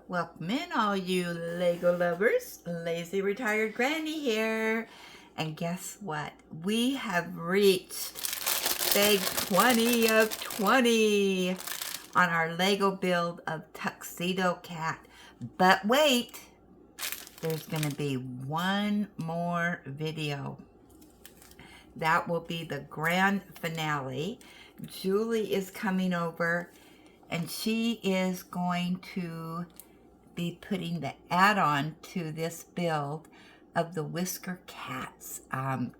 Welcome in, all you Lego lovers. Lazy Retired Granny here. And guess what? We have reached bag 20 of 20 on our Lego build of Tuxedo Cat. But wait, there's going to be one more video. That will be the grand finale. Julie is coming over and she is going to be putting the add-on to this build of the Whisker Cats. The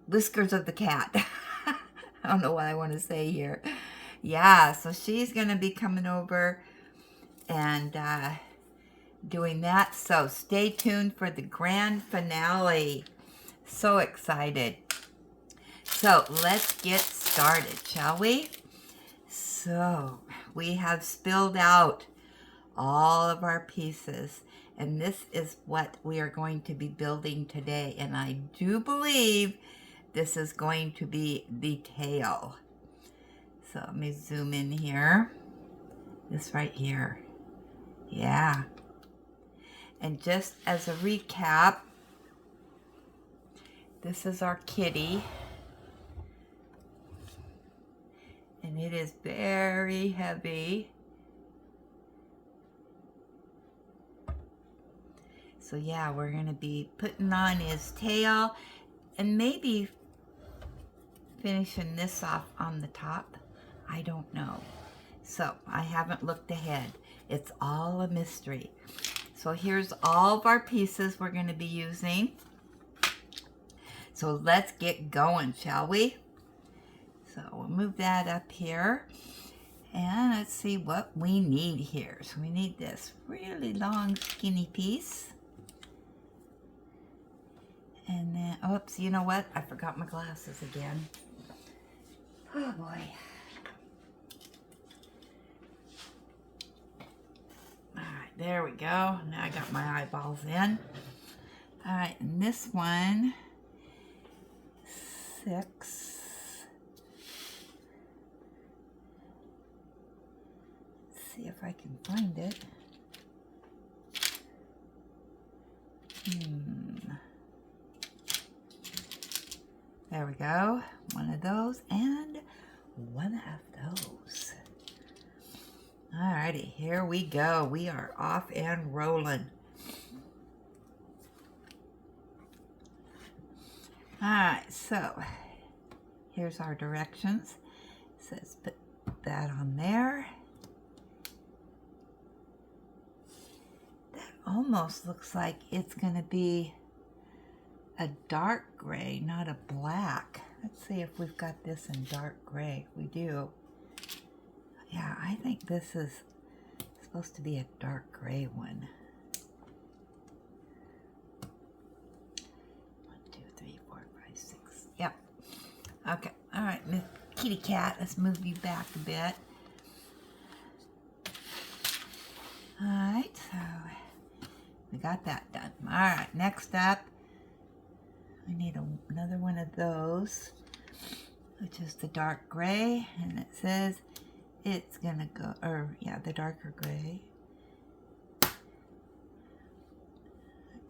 whiskers of the cat. I don't know what I want to say here. Yeah, so she's going to be coming over and doing that. So stay tuned for the grand finale. So excited. So let's get started, shall we? So we have spilled out all of our pieces, and this is what we are going to be building today. And I do believe this is going to be the tail. So let me zoom in here. This right here. Yeah. And just as a recap, this is our kitty. And it is very heavy. So yeah, we're going to be putting on his tail and maybe finishing this off on the top. I don't know. So I haven't looked ahead. It's all a mystery. So here's all of our pieces we're going to be using. So let's get going, shall we? So we'll move that up here. And let's see what we need here. So we need this really long skinny piece. And then, oops, you know what? I forgot my glasses again. Oh boy. All right, there we go. Now I got my eyeballs in. All right, and this one, 6. See if I can find it. There we go. One of those and one of those. Alrighty, here we go. We are off and rolling. Alright, so here's our directions. It says put that on there. Almost looks like it's going to be a dark gray, not a black. Let's see if we've got this in dark gray. We do. Yeah, I think this is supposed to be a dark gray one. 1, 2, 3, 4, 5, 6. Yep. Okay. All right, Miss Kitty Cat. Let's move you back a bit. All right. So we got that done. All right, next up, we need another one of those, which is the dark gray, and it says it's gonna go, or yeah, the darker gray. It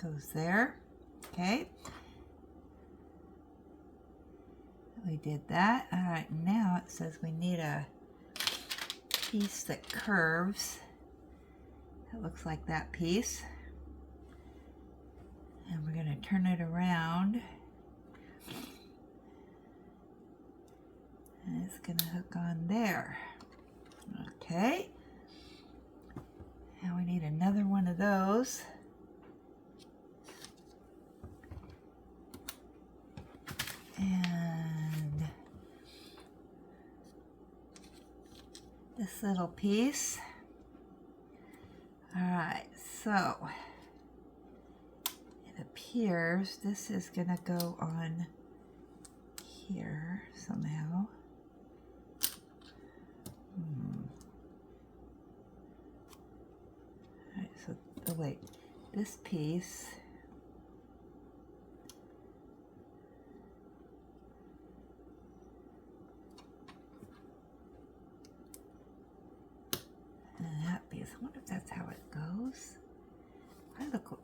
goes there, okay. We did that. All right, now it says we need a piece that curves. It looks like that piece. And we're going to turn it around. And it's going to hook on there. Okay. Now we need another one of those. And this little piece. All right, so appears this is gonna go on here somehow. Alright, so oh wait, this piece these. I wonder if that's how it goes.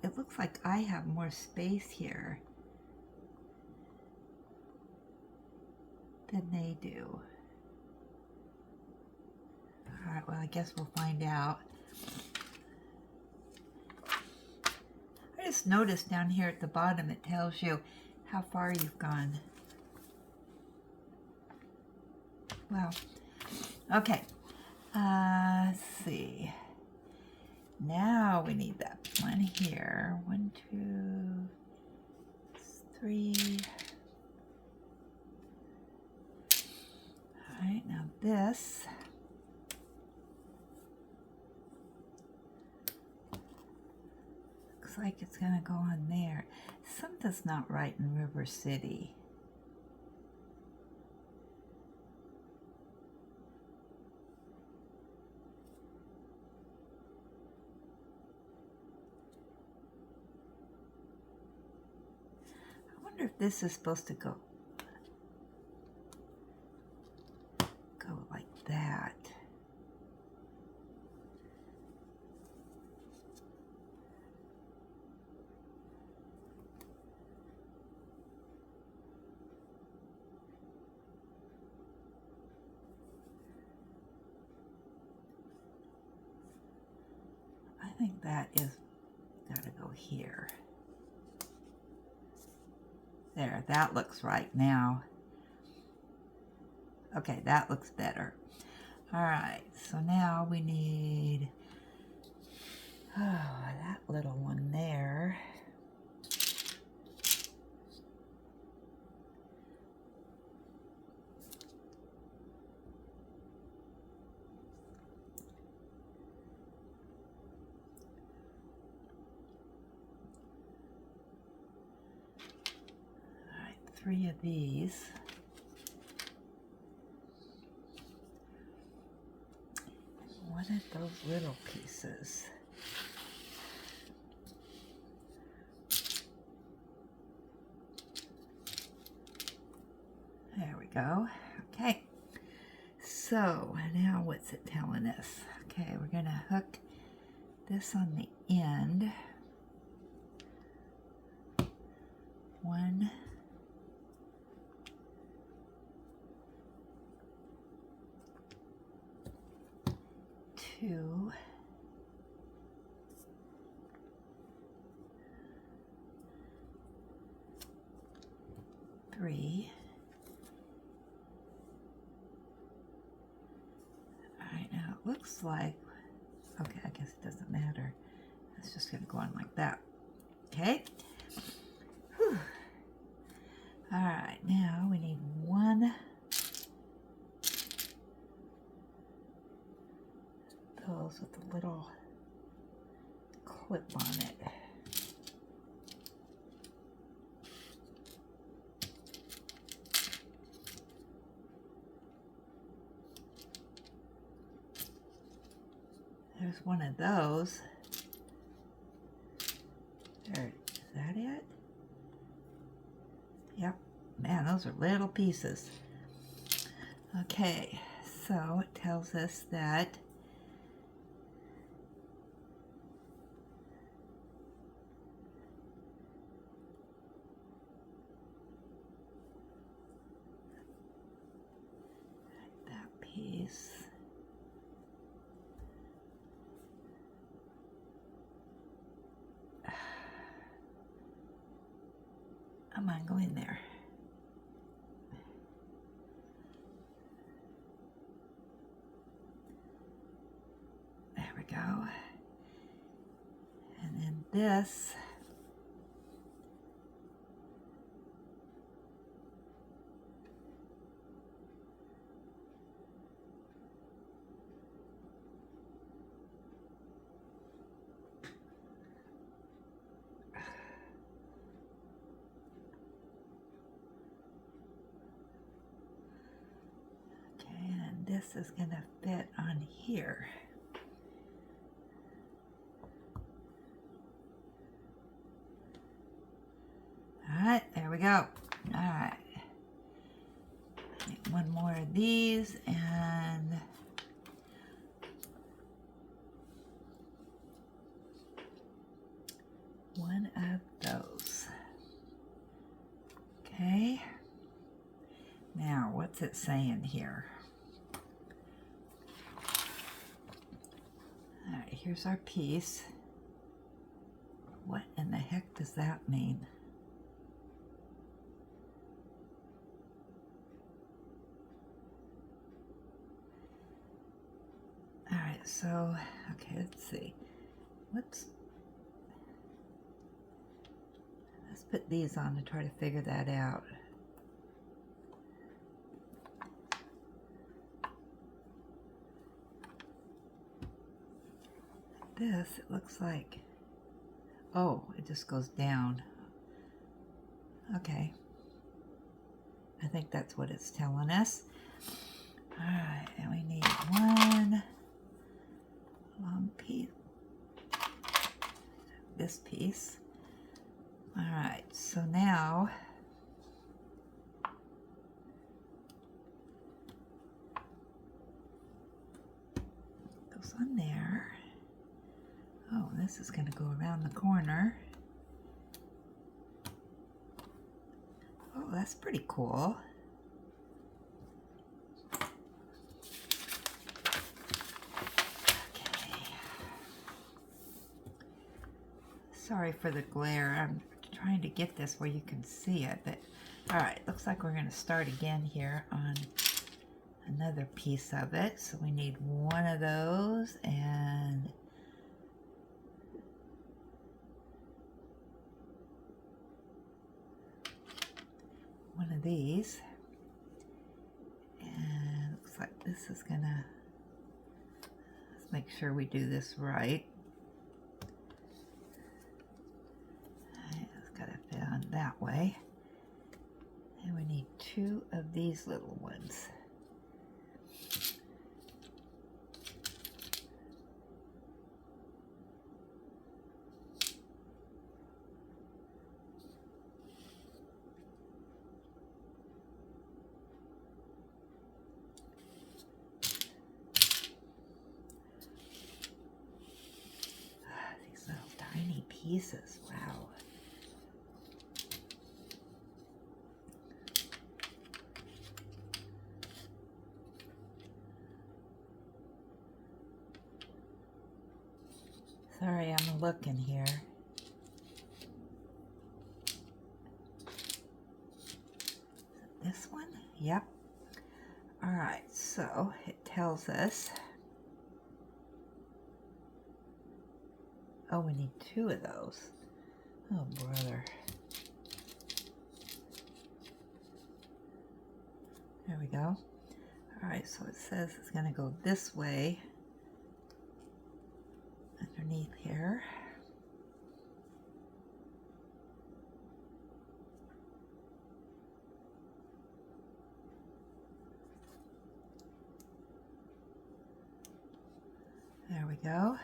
It looks like I have more space here than they do. All right, well, I guess we'll find out. I just noticed down here at the bottom it tells you how far you've gone. Well, okay. Let's see. Now we need that one here. 1, 2, 3. All right, now this. Looks like it's gonna go on there. Something's not right in River City. I wonder if this is supposed to go like that. I think that is gotta go here. There, that looks right now. Okay, that looks better. All right, so now we need, that little one there. All right, 3 of these. What are those little pieces? There we go. Okay. So now what's it telling us? Okay, we're gonna hook this on the end. 1, 2, 3. All right, now it looks like, okay, I guess it doesn't matter. It's just gonna go on like that. Okay. Whew. All right, now we need 1 those with a little clip on it. There's one of those. There, is that it? Yep. Man, those are little pieces. Okay, so it tells us that that piece. Come on, go in there. There we go. And then this. This is going to fit on here. All right, there we go. All right. One more of these and what's it saying here? All right, here's our piece. What in the heck does that mean? All right, so, okay, let's see. Let's put these on to try to figure that out. This, it looks like, oh, it just goes down. Okay. I think that's what it's telling us. All right, and we need one long piece. This piece. All right, so now goes on there. Oh, this is going to go around the corner. Oh, that's pretty cool. Okay. Sorry for the glare. I'm trying to get this where you can see it, but all right, looks like we're going to start again here on another piece of it. So we need one of those and one of these, and looks like this is gonna, let's make sure we do this right. It's gotta fit on that way, and we need two of these little ones. Tiny pieces, wow. Sorry, I'm looking here. This one? Yep. All right, so it tells us, oh, we need two of those. Oh, brother. There we go. All right, so it says it's going to go this way underneath here. There we go.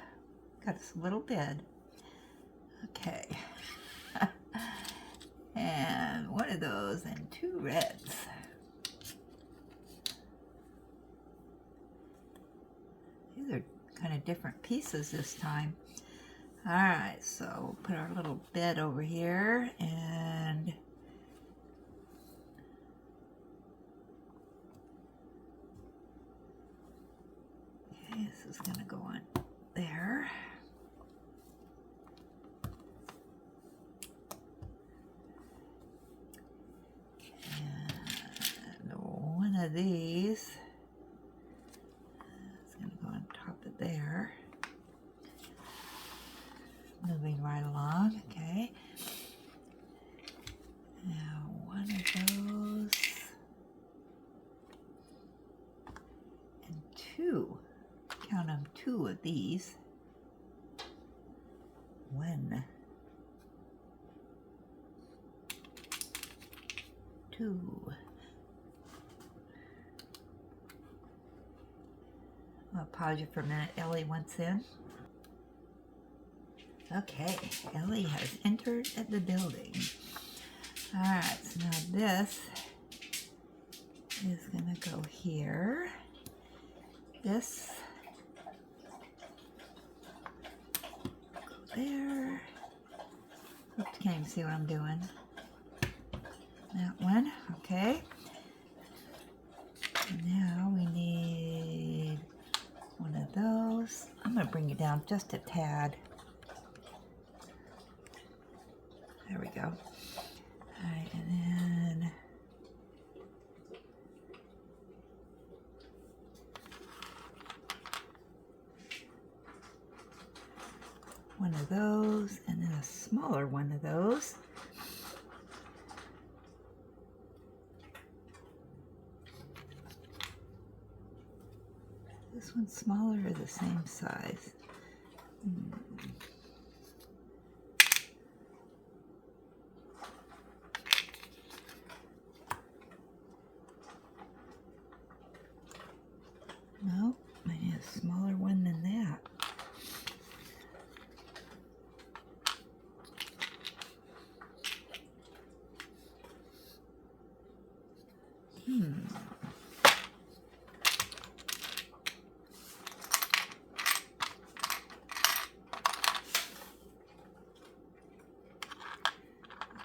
Got this little bed. Okay. And one of those and two reds. These are kind of different pieces this time. All right, so we'll put our little bed over here, and okay, this is gonna go on there. And one of these is gonna go on top of there. Moving right along, okay. Now one of those and two, count them, two of these. One, two. I'll pause you for a minute. Ellie wants in. Okay, Ellie has entered at the building. All right, so now this is gonna go here. This go there. Oops, can't even see what I'm doing. That one, okay. going to bring it down just a tad. There we go. All right, and then one of those, and then a smaller one of those. This one's smaller or the same size? No, I need a smaller one than that.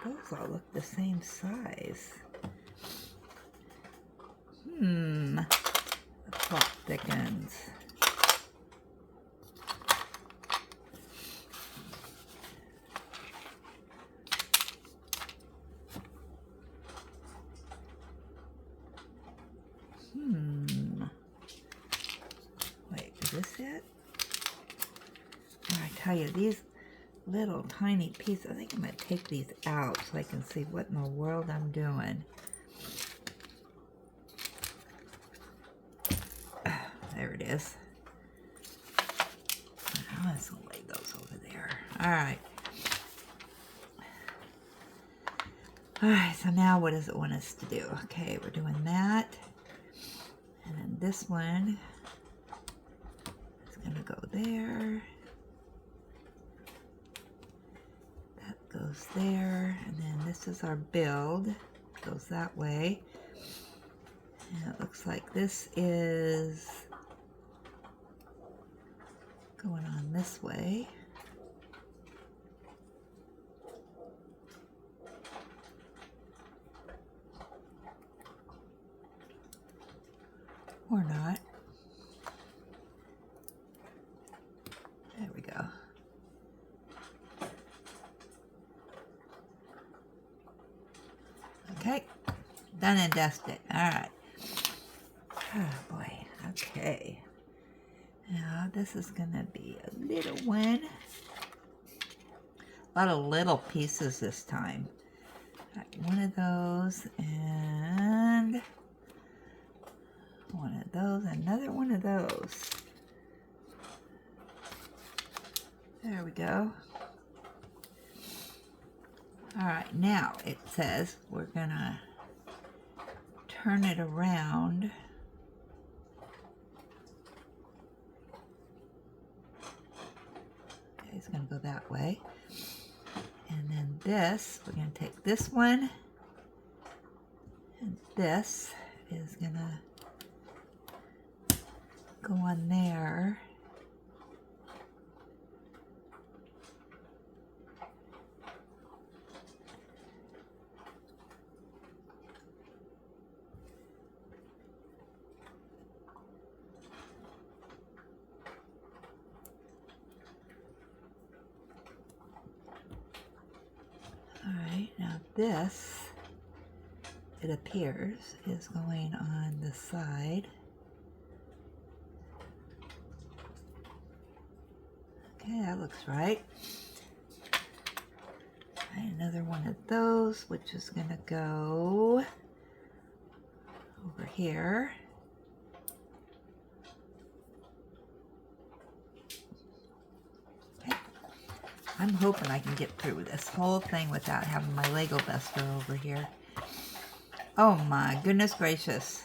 Those all look the same size. The plot thickens. Wait, is this it? Oh, I tell you, these little tiny pieces, I think I'm going to take these out so I can see what in the world I'm doing. There it is. I'm going to lay those over there. All right. All right, so now what does it want us to do? Okay, we're doing that. And then this one is going to go there. That goes there. And then this is our build. Goes that way. And it looks like this is going on this way. Or not. There we go. Okay, done and dusted. All right. Oh boy. Okay. Now this is gonna be a little one. A lot of little pieces this time. One of those and one of those, another one of those. There we go. All right, now it says we're gonna turn it around. Okay, it's gonna go that way. And then this, we're gonna take this one, and this is gonna go on there. All right, now this, it appears, is going on the side. Okay, that looks right. And another one of those, which is going to go over here. Okay. I'm hoping I can get through this whole thing without having my Lego Buster over here. Oh my goodness gracious.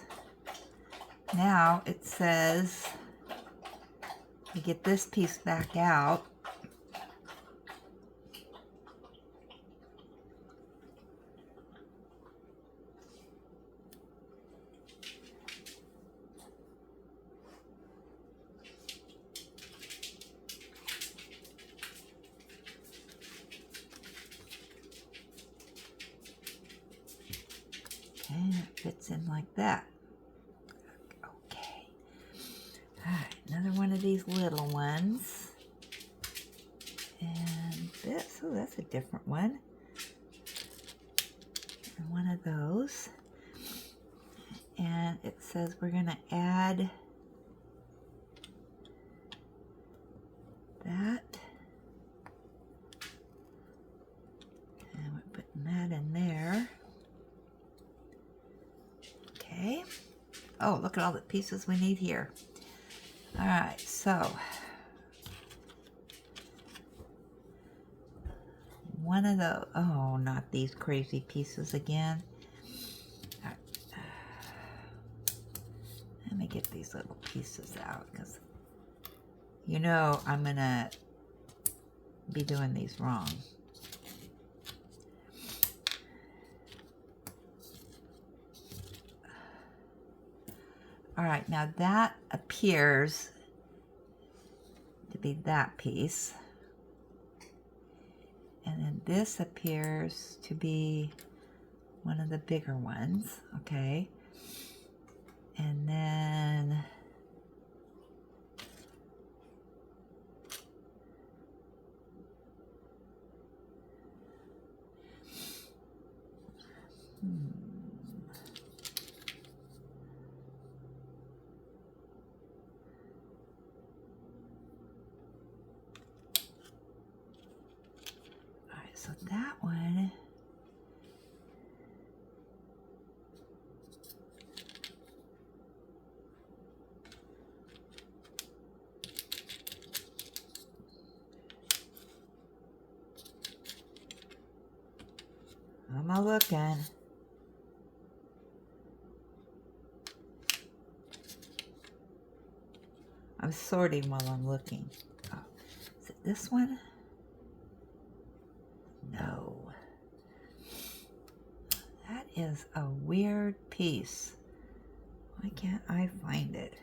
Now it says to get this piece back out. And it fits in like that. Okay. All right, now another one of these little ones. And this, oh, that's a different one. And one of those. And it says we're going to add that. And we're putting that in there. Okay. Oh, look at all the pieces we need here. All right, so one of those, oh, not these crazy pieces again. All right. Let me get these little pieces out because you know I'm gonna be doing these wrong. All right, now that appears to be that piece. And then this appears to be one of the bigger ones, okay? And then so that one, I'm a looking. I'm sorting while I'm looking. Oh, is it this one? No. That is a weird piece. Why can't I find it?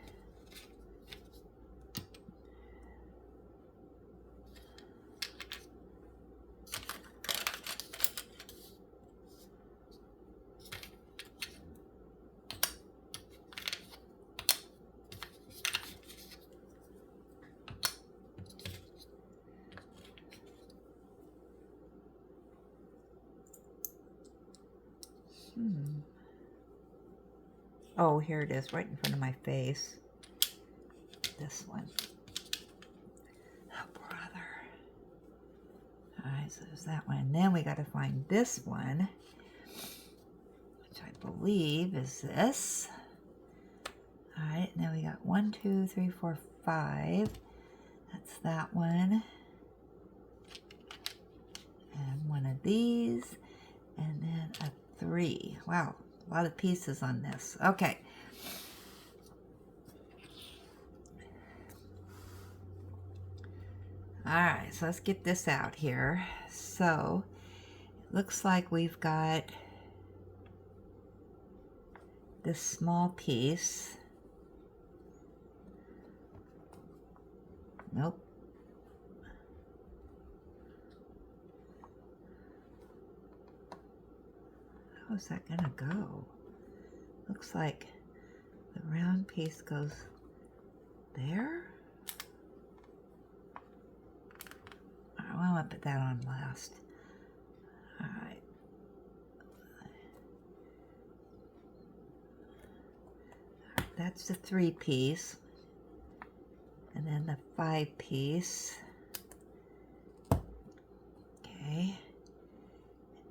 Oh, here it is, right in front of my face. This one. Oh, brother. All right, so there's that one. And then we got to find this one, which I believe is this. All right, and then we got 1, 2, 3, 4, 5. That's that one. And one of these. And then a 3. Wow. A lot of pieces on this. Okay. All right, so let's get this out here. So it looks like we've got this small piece. Nope. How's that gonna go? Looks like the round piece goes there. All right, well, I'm gonna put that on last. All right. That's the 3 piece. And then the 5 piece. Okay.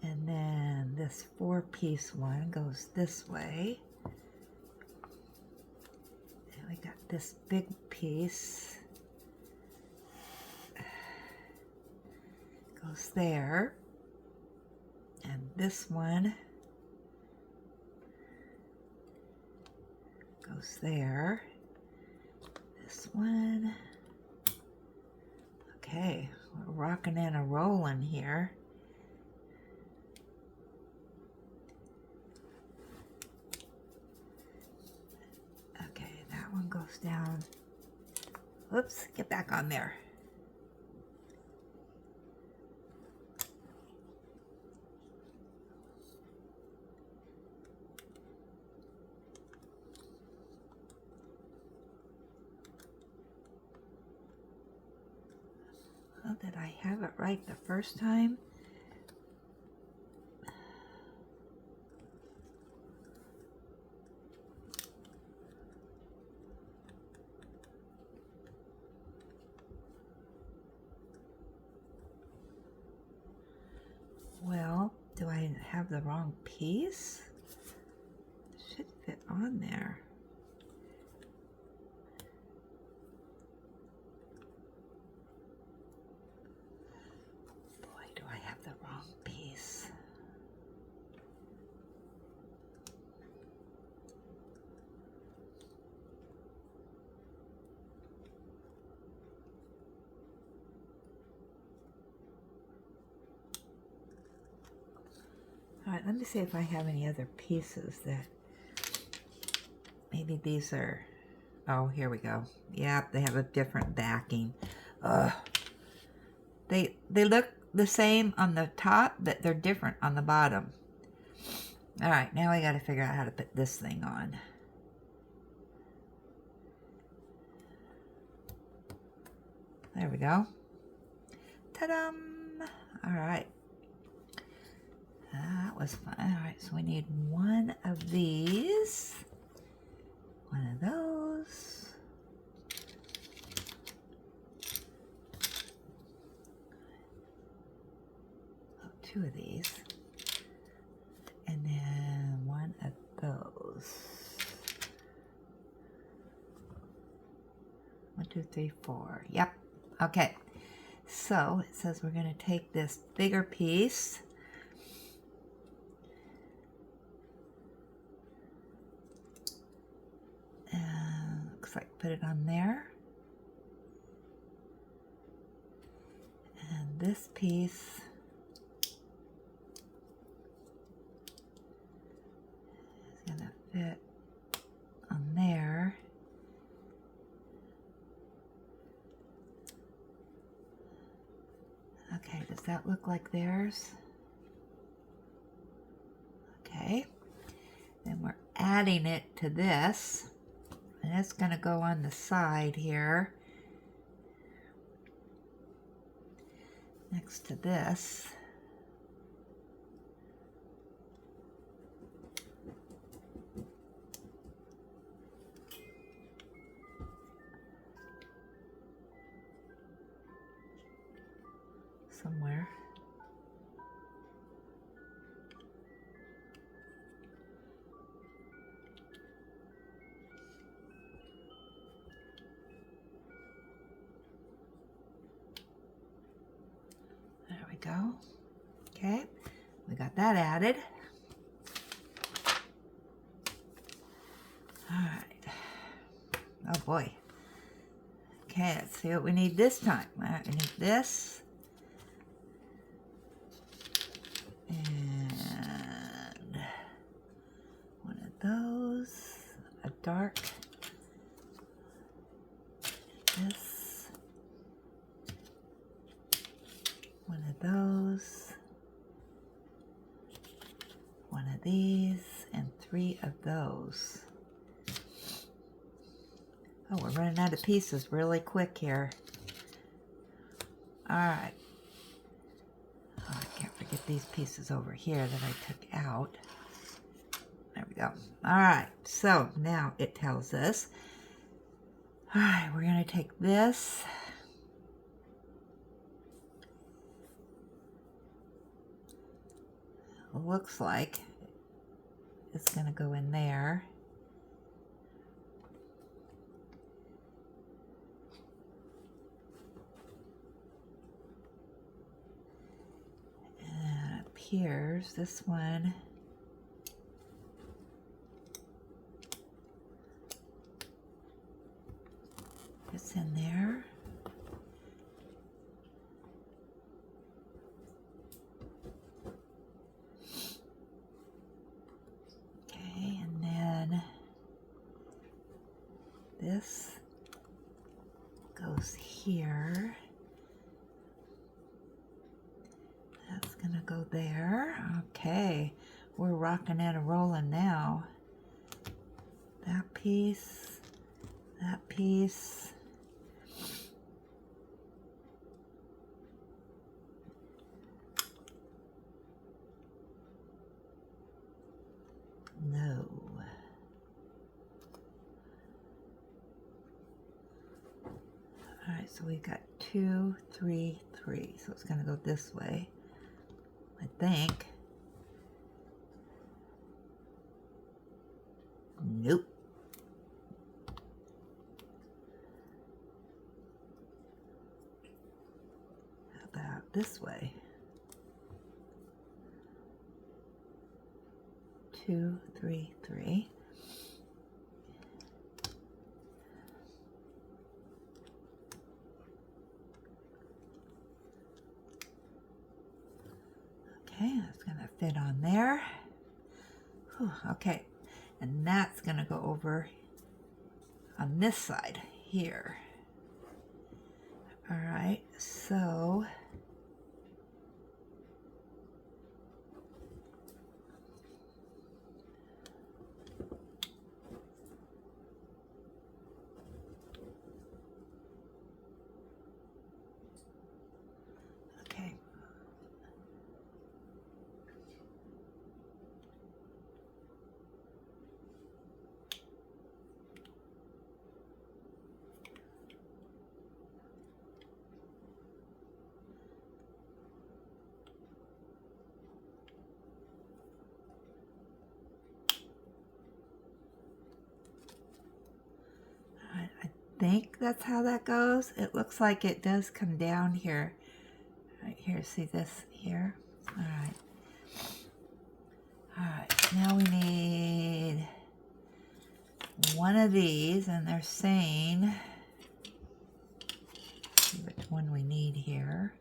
And then this 4 piece one goes this way. And we got this big piece. Goes there. And this one goes there. This one. Okay, we're rocking and a rolling here. Okay, that one goes down. Whoops, get back on there. Oh, did I have it right the first time? Well, do I have the wrong piece? It should fit on there. Boy, do I have the wrong piece. All right, let me see if I have any other pieces that maybe these are, oh, here we go. Yep, they have a different backing. Ugh. They look the same on the top, but they're different on the bottom. All right, now I got to figure out how to put this thing on. There we go. Ta-dum! All right. That was fun. All right, so we need one of these, one of those, oh, two of these, and then one of those. 1, 2, 3, 4. Yep. Okay. So it says we're going to take this bigger piece. Looks like put it on there. And this piece is going to fit on there. Okay, does that look like theirs? Okay. Then we're adding it to this. And it's going to go on the side here, next to this. Somewhere. There we go. Okay, we got that added. All right. Oh boy. Okay, let's see what we need this time. All right, we need this. And one of those. A dark. This. One of those. One of these. And 3 of those. Oh, we're running out of pieces really quick here. All right. Oh, I can't forget these pieces over here that I took out. There we go. All right. So now it tells us. All right, we're going to take this. It looks like it's going to go in there. Appears this one is in there. Okay, and then this goes here. That's gonna go there. Okay, we're rocking and rolling now. That piece, that piece. All right, so we've got 2, 3, 3. So it's going to go this way, I think. Nope. How about this way? 2, 3, 3. Okay, that's going to fit on there. Whew, okay, and that's going to go over on this side here. All right, so okay. I think that's how that goes. It looks like it does come down here. Right here, see this here? All right. All right, now we need one of these, and they're saying, see which one we need here.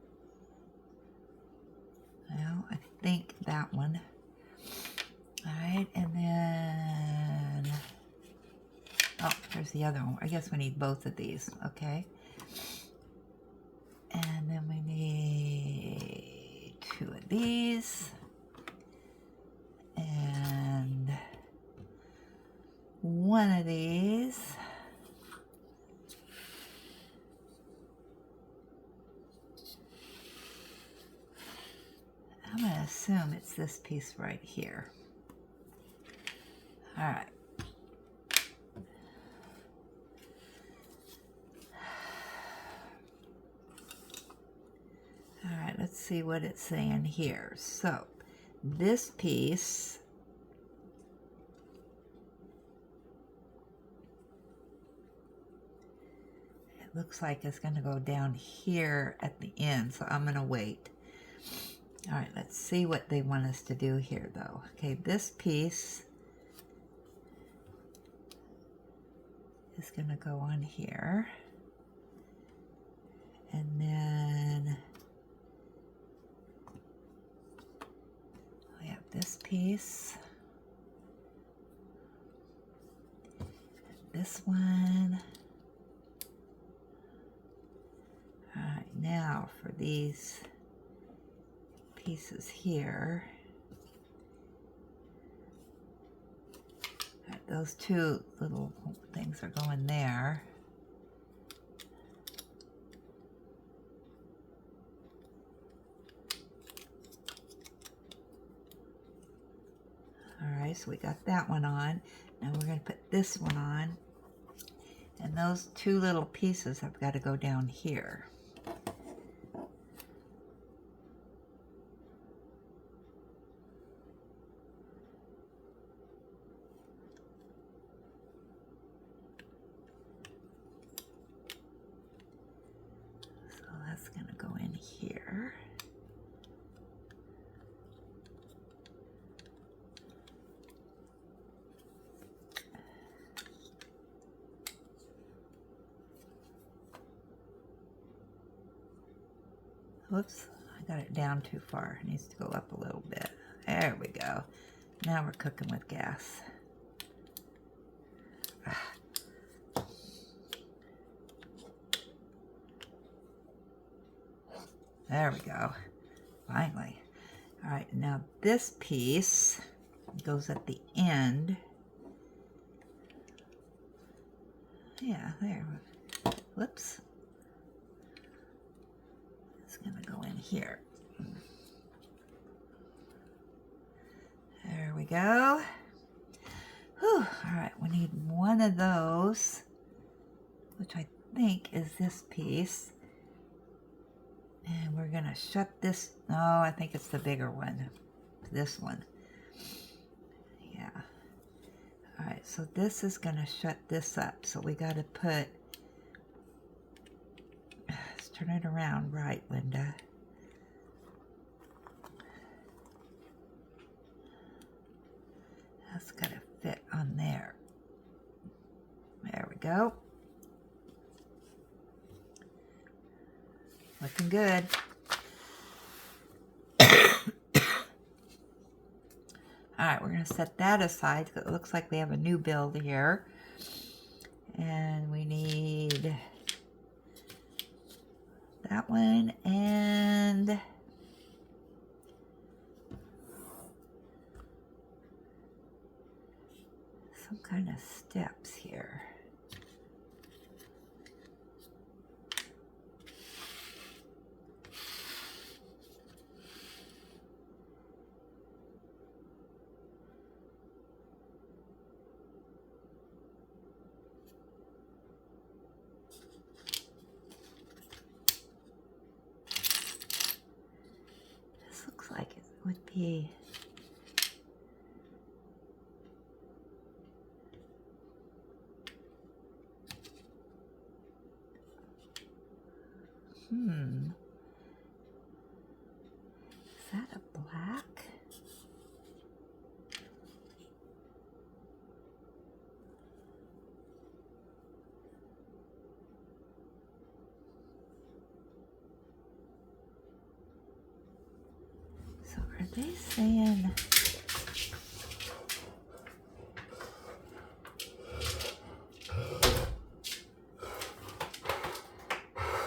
Well, I think that one. All right, and then, oh, here's the other one. I guess we need both of these, okay. And then we need 2 of these. And 1 of these. I'm going to assume it's this piece right here. All right. All right, let's see what it's saying here. So, this piece it looks like it's going to go down here at the end, so I'm going to wait. All right, let's see what they want us to do here, though. Okay, this piece is going to go on here. And then we have this piece. This one. All right, now for these pieces here. All right, those 2 little things are going there. All right, so we got that one on. Now we're going to put this one on. And those 2 little pieces have got to go down here. So that's going to go in here. Whoops, I got it down too far. It needs to go up a little bit. There we go. Now we're cooking with gas. There we go. Finally. All right, now this piece goes at the end. Yeah, there. Whoops. It's going to go in here. There we go. Whew. All right, we need 1 of those, which I think is this piece. And we're going to shut this. No, I think it's the bigger one. This one. Yeah. All right, so this is going to shut this up. So we got to put, let's turn it around right, Linda. That's got to fit on there. There we go. Looking good. All right, we're going to set that aside because it looks like we have a new build here. And we need that one and some kind of steps here. Like it would be is that a black? So are they saying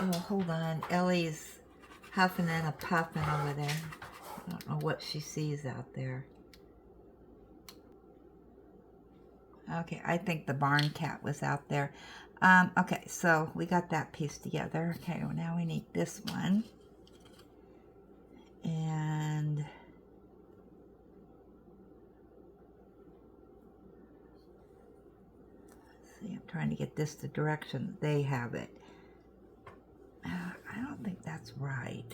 oh, hold on. Ellie's huffing and a puffing over there. I don't know what she sees out there. Okay, I think the barn cat was out there. Okay, so we got that piece together. Okay, well now we need this one. And let's see, I'm trying to get this the direction they have it. I don't think that's right.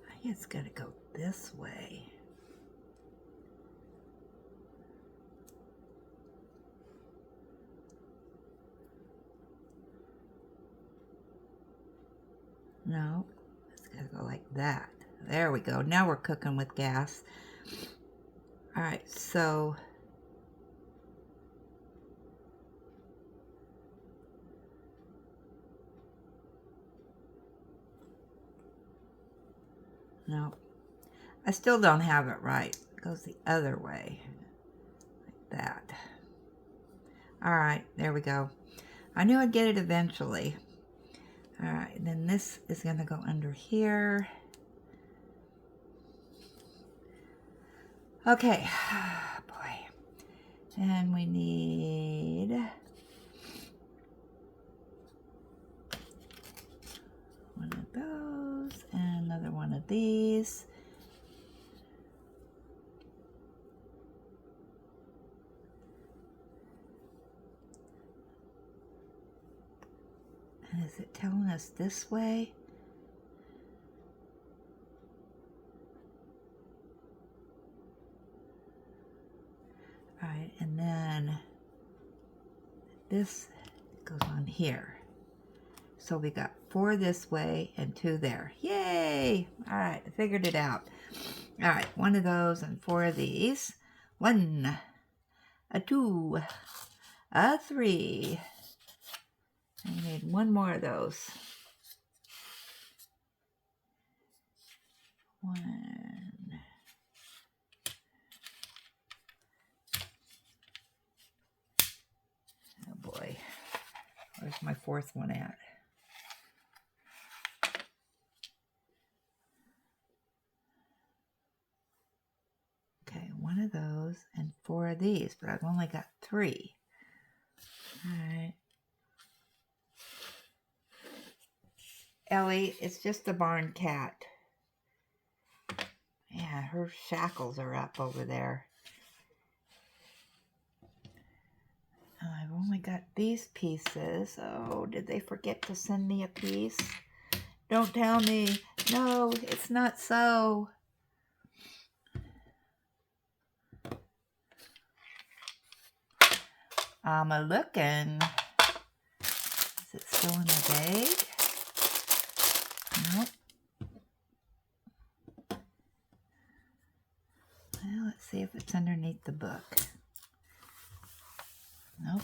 I think it's gonna go this way. No, it's gotta go like that. There we go. Now we're cooking with gas. All right, so no, I still don't have it right. It goes the other way, like that. All right, there we go. I knew I'd get it eventually. All right, then this is gonna go under here. Okay, boy. And we need one of those and another one of these. And is it telling us this way? All right, and then this goes on here. So we got 4 this way and 2 there. Yay! All right, I figured it out. All right, 1 of those and 4 of these. 1, a 2, a 3. And we need 1 more of those. 1. Oh boy, where's my 4th one at? Okay, 1 of those and 4 of these, but I've only got 3. All right. Sally. It's just a barn cat. Yeah, her shackles are up over there. I've only got these pieces. Oh, did they forget to send me a piece? Don't tell me. No, it's not so. I'm a-looking. Is it still in the bag? Nope. Well, let's see if it's underneath the book. Nope.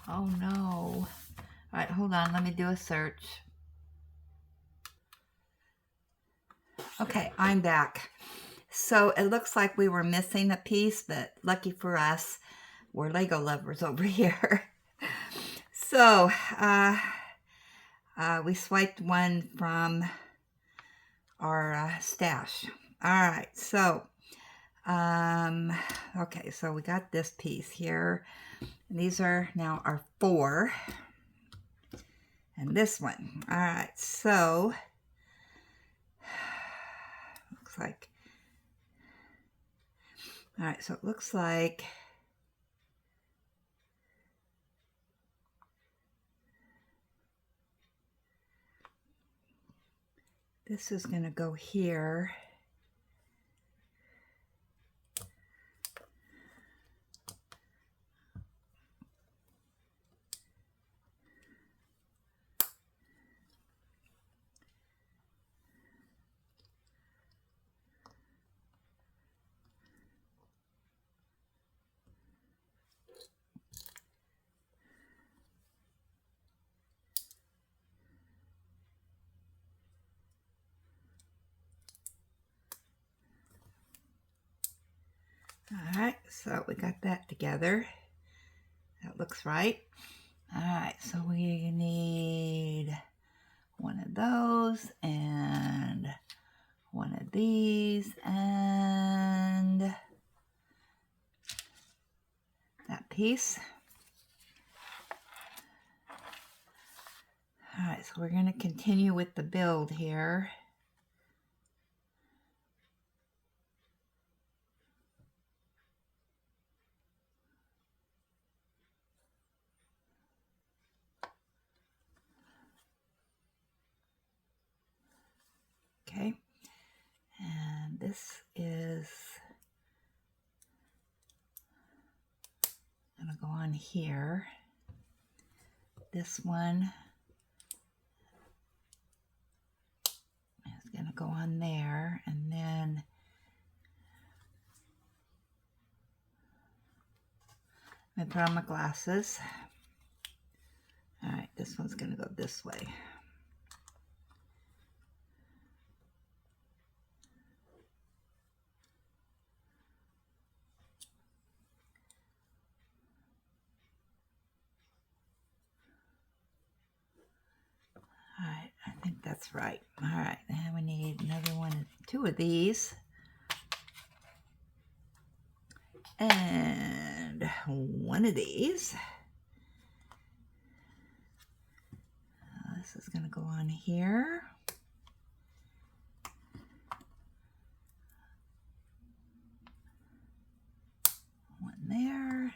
Oh no. Alright, hold on. Let me do a search. Okay, I'm back. So it looks like we were missing a piece, but lucky for us, we're Lego lovers over here. So, we swiped one from our stash. All right, so, okay, so we got this piece here. And these are now our 4. And this one. All right, so, looks like, all right, so it looks like this is going to go here. All right, so we got that together. That looks right. All right, so we need one of those and one of these and that piece. All right, so we're going to continue with the build here. Okay, and this is going to go on here. This one is going to go on there, and then I put on my glasses. All right, this one's going to go this way. All right, I think that's right. All right, and we need another one, 2 of these. And one of these. This is going to go on here. One there.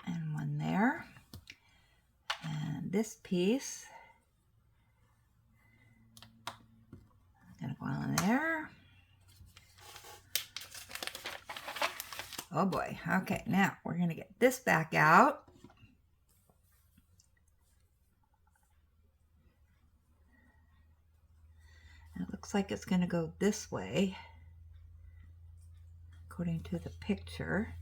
And one there. And this piece is going to go on there. Oh boy. Okay, now we're going to get this back out. And it looks like it's going to go this way, according to the picture.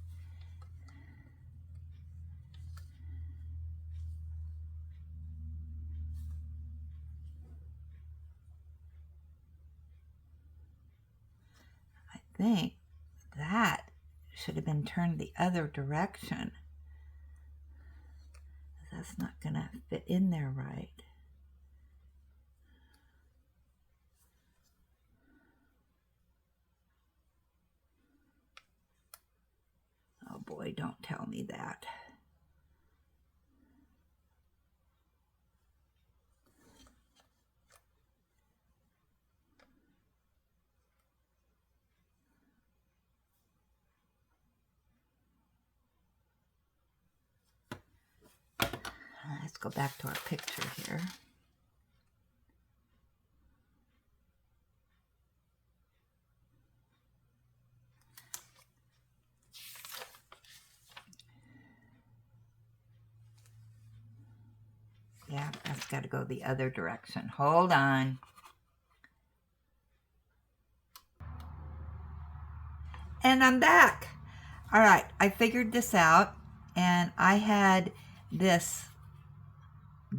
I think that should have been turned the other direction. That's not going to fit in there right. Oh boy, don't tell me that. Let's go back to our picture here. Yeah, that's got to go the other direction. Hold on. And I'm back. All right, I figured this out, and I had this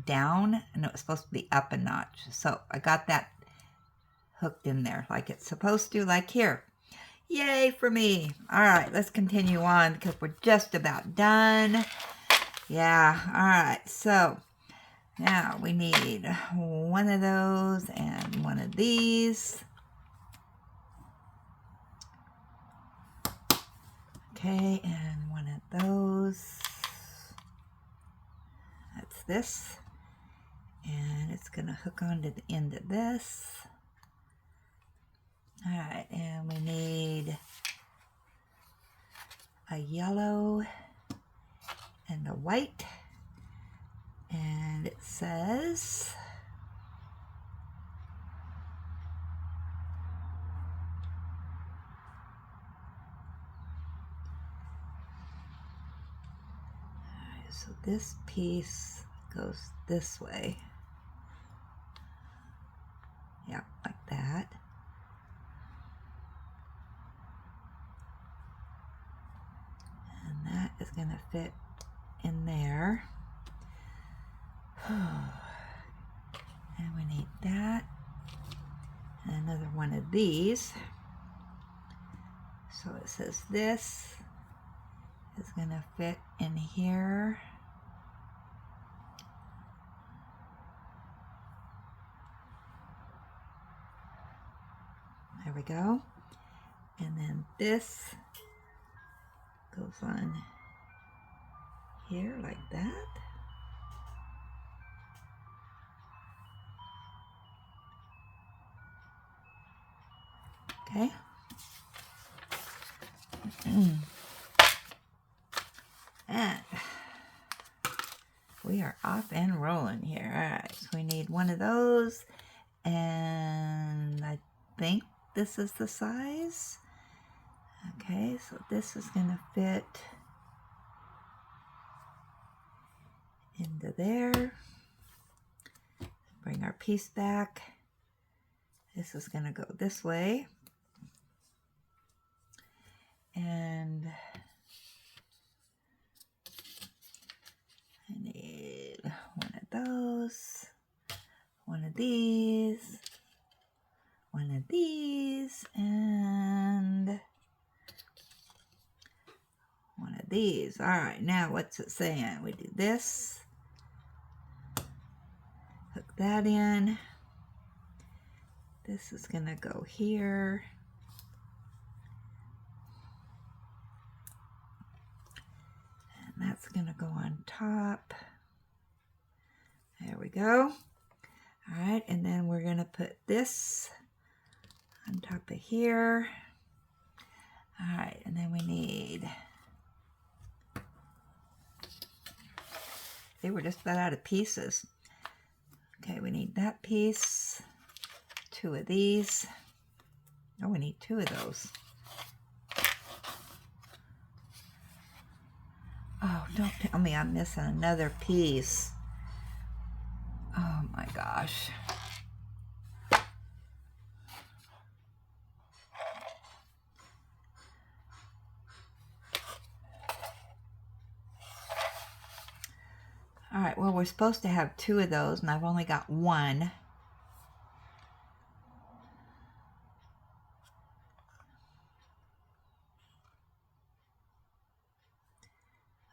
down, and it was supposed to be up a notch. So I got that hooked in there like it's supposed to, like here. Yay for me. All right, let's continue on because we're just about done. Yeah, all right, so now we need one of those and one of these. Okay, and one of those. That's this. And it's going to hook onto the end of this. All right, and we need a yellow and a white. And it says, so this piece goes this way. Yeah, like that. And that is going to fit in there. And we need that. And another one of these. So it says this is going to fit in here. There we go. And then this goes on here like that. Okay. And we are off and rolling here. All right, so we need one of those, and I think this is the size. Okay, so this is going to fit into there. Bring our piece back. This is going to go this way. And I need one of those, one of these, one of these, and one of these. All right, now what's it saying? We do this, hook that in. This is going to go here. And that's going to go on top. There we go. All right, and then we're going to put this on top of here. All right, and then we need, they were just about out of pieces. Okay, we need that piece, two of these. Oh, we need two of those. Oh, don't tell me I'm missing another piece. Oh my gosh. All right, well, we're supposed to have two of those, and I've only got one.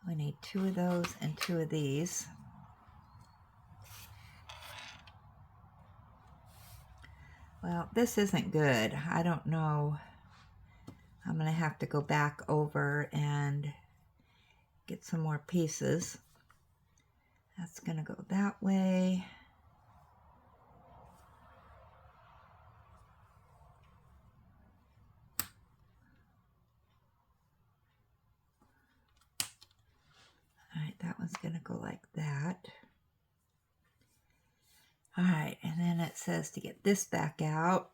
We need two of those and two of these. Well, this isn't good. I don't know. I'm going to have to go back over and get some more pieces. That's going to go that way. All right, that one's going to go like that. All right, and then it says to get this back out.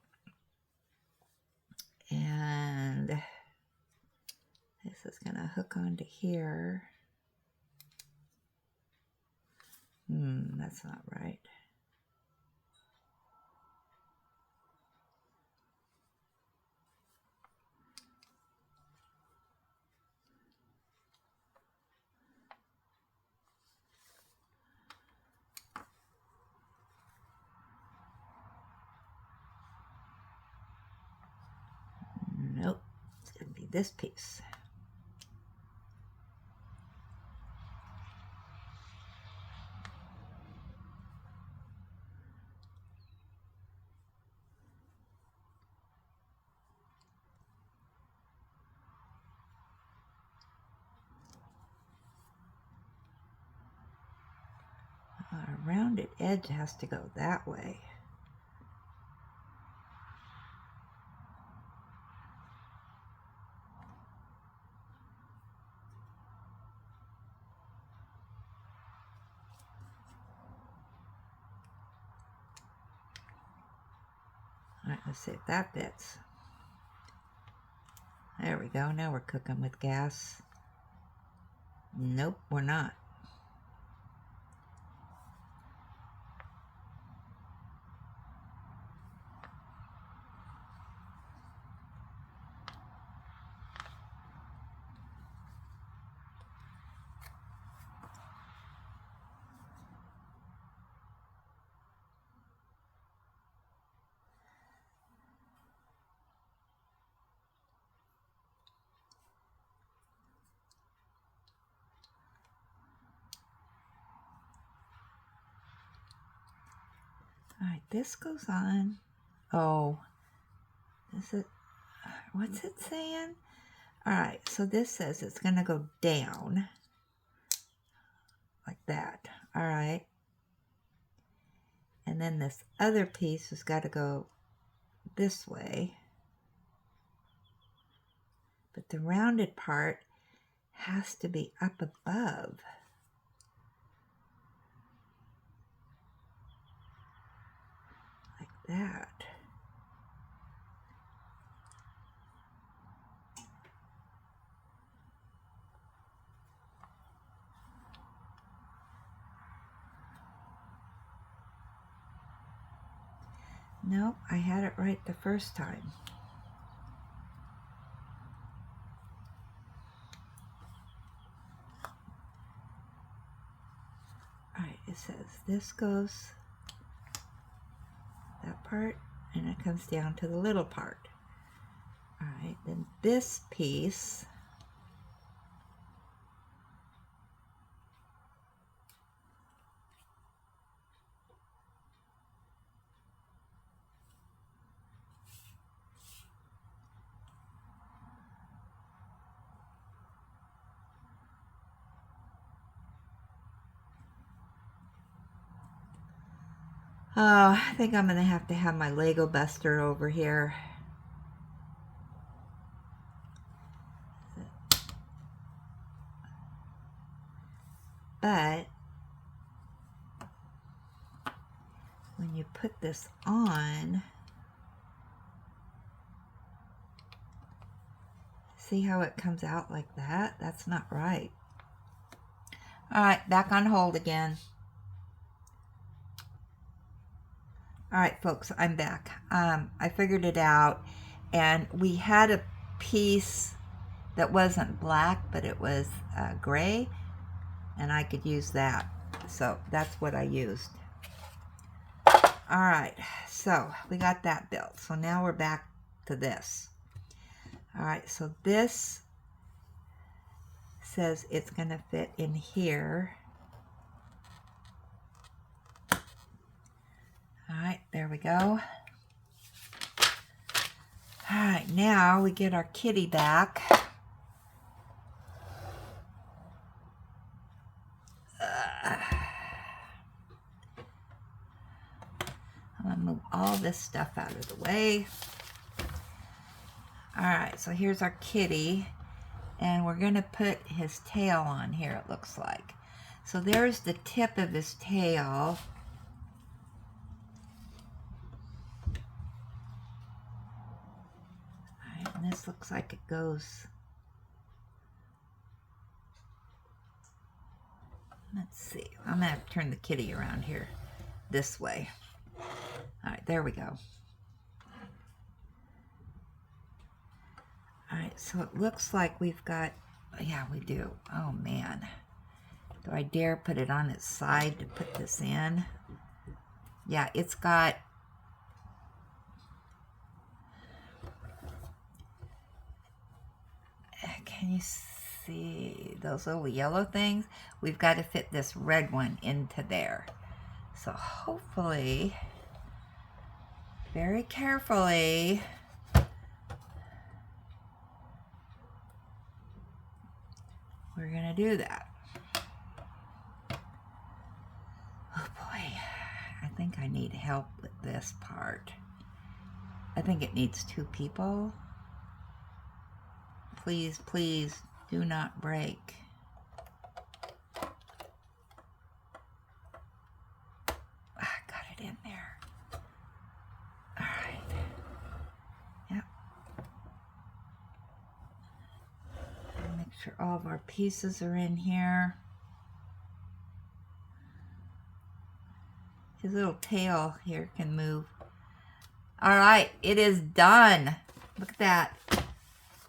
And this is going to hook onto here. That's not right. Nope, it's going to be this piece. A rounded edge has to go that way. All right, let's see if that fits. There we go. Now we're cooking with gas. Nope, we're not. All right, this goes on. Oh, is it, what's it saying? All right, so this says it's going to go down like that. All right. And then this other piece has got to go this way. But the rounded part has to be up above. Like that. Nope, I had it right the first time. Alright, it says this goes that part, and it comes down to the little part. Alright, then this piece I think I'm going to have my Lego Buster over here. But when you put this on, see how it comes out like that? That's not right. All right, back on hold again. All right, folks, I'm back. I figured it out, and we had a piece that wasn't black, but it was gray, and I could use that. So that's what I used. All right, so we got that built. So now we're back to this. All right, so this says it's going to fit in here. All right, there we go. All right, now we get our kitty back. all this stuff out of the way. All right, so here's our kitty, and we're gonna put his tail on here, it looks like. So there's the tip of his tail. All right, and this looks like it goes, let's see, I'm gonna have to turn the kitty around here this way. All right, there we go. All right, so it looks like we've got, yeah, we do. Oh man, do I dare put it on its side to put this in? Yeah, it's got, can you see those little yellow things? We've got to fit this red one into there. So hopefully, very carefully, we're gonna do that. Oh boy, I think I need help with this part. I think it needs 2 people. Please, please do not break. I got it in there. All right. Yep. Make sure all of our pieces are in here. His little tail here can move. All right, it is done. Look at that.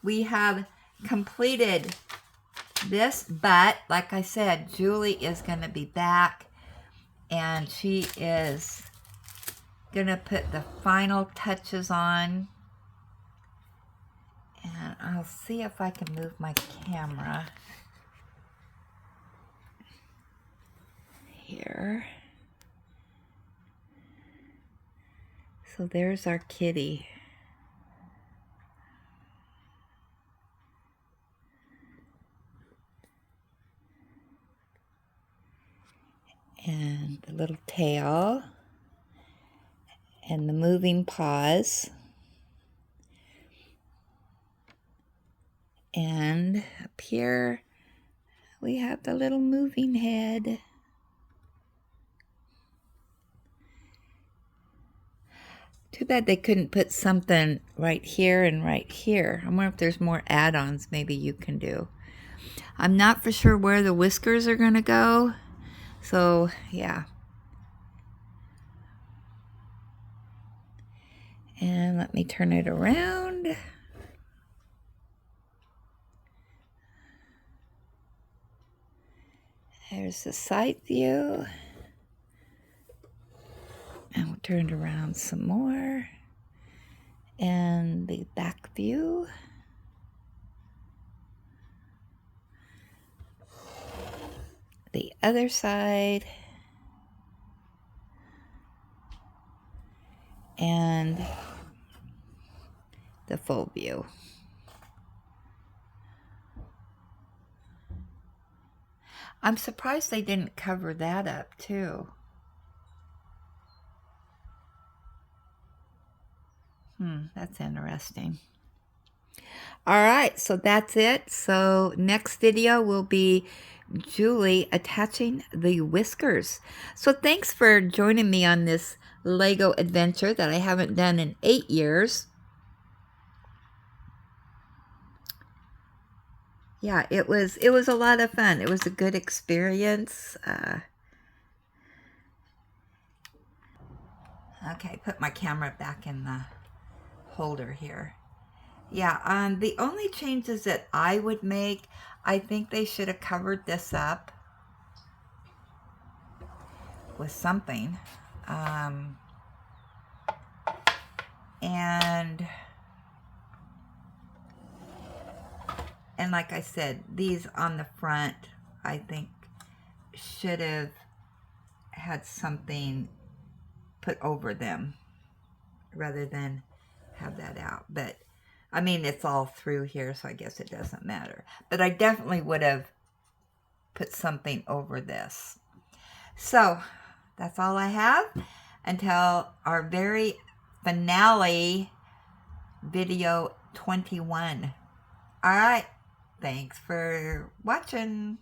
We have completed this, but like I said, Julie is going to be back, and she is going to put the final touches on. And I'll see if I can move my camera here. So there's our kitty. And the little tail. And the moving paws. And up here, we have the little moving head. Too bad they couldn't put something right here and right here. I wonder if there's more add-ons maybe you can do. I'm not for sure where the whiskers are going to go. So, yeah. And let me turn it around. There's the side view. And we'll turn it around some more. And the back view. The other side. And the full view. I'm surprised they didn't cover that up too. That's interesting. All right, so that's it. So next video will be Julie attaching the whiskers. So thanks for joining me on this Lego adventure that I haven't done in 8 years. Yeah, it was a lot of fun. It was a good experience. Okay, put my camera back in the holder here. Yeah, the only changes that I would make, I think they should have covered this up with something. And like I said, these on the front, I think should have had something put over them rather than have that out. But I mean, it's all through here, so I guess it doesn't matter. But I definitely would have put something over this. So that's all I have. until our very finale, video 21. All right. Thanks for watching.